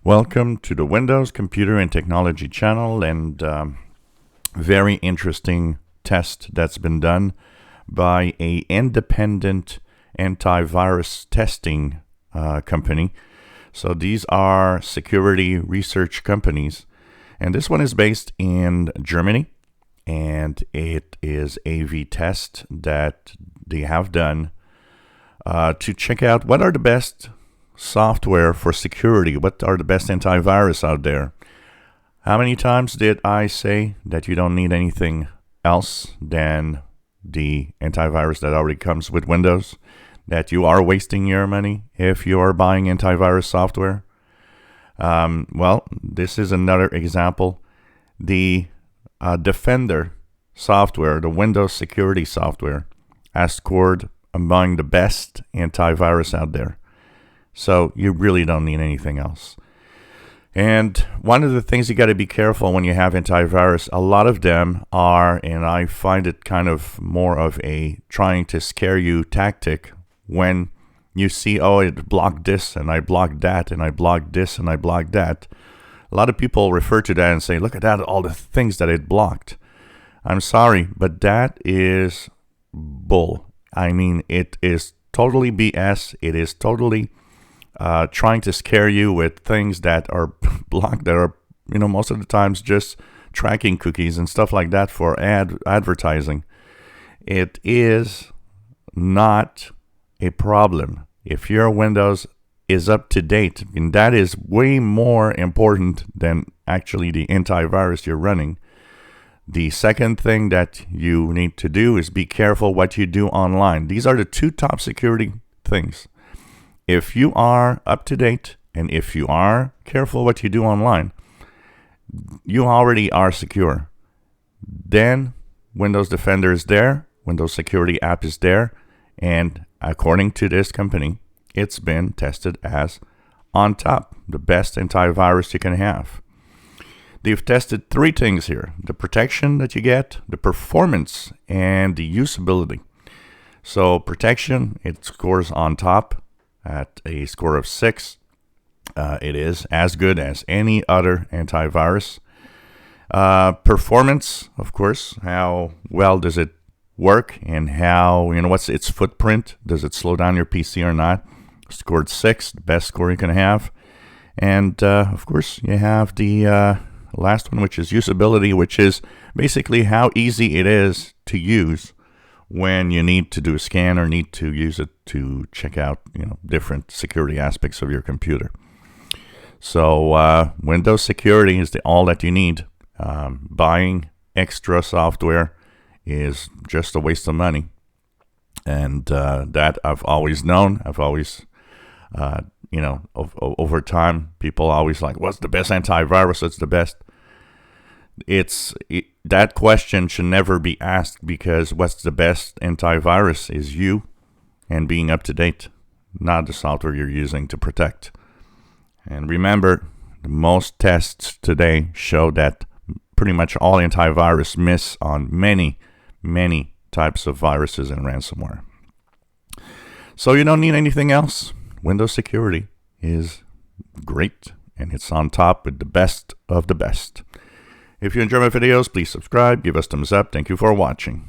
Welcome to the Windows Computer and Technology channel, and very interesting test that's been done by a independent antivirus testing company. So these are security research companies, and this one is based in Germany, and it is a test that they have done to check out what are the best software for security, what are the best antivirus out there. How many times did I say that you don't need anything else than the antivirus that already comes with Windows? That you are wasting your money if you are buying antivirus software? Well, this is another example. The Defender software, the Windows security software, has scored among the best antivirus out there. So you really don't need anything else. And one of the things you got to be careful when you have antivirus, a lot of them are, and I find it kind of more of a trying to scare you tactic when you see, oh, it blocked this and I blocked that and I blocked this and I blocked that. A lot of people refer to that and say, look at that, all the things that it blocked. I'm sorry, but that is bull. I mean, it is totally BS. It is totally trying to scare you with things that are blocked, that are, most of the times just tracking cookies and stuff like that for advertising. It is not a problem. If your Windows is up to date, and that is way more important than actually the antivirus you're running. The second thing that you need to do is be careful what you do online. These are the two top security things. If you are up to date and if you are careful what you do online, you already are secure. Then Windows Defender is there, Windows Security app is there, and according to this company, it's been tested as on top, the best antivirus you can have. They've tested three things here: the protection that you get, the performance, and the usability. So protection, it scores on top at a score of 6. It is as good as any other antivirus. Performance, of course, how well does it work and how, what's its footprint? Does it slow down your PC or not? Scored 6, the best score you can have. And of course, you have the last one, which is usability, which is basically how easy it is to use when you need to do a scan or need to use it to check out, different security aspects of your computer. So Windows security is all that you need. Buying extra software is just a waste of money. And that I've always known. I've always, over time, people always like, what's the best antivirus? What's the best? That question should never be asked, because what's the best antivirus is you and being up to date, not the software you're using to protect. And remember, most tests today show that pretty much all antivirus miss on many, many types of viruses and ransomware. So you don't need anything else. Windows security is great, and it's on top with the best of the best. If you enjoy my videos, please subscribe, give us thumbs up. Thank you for watching.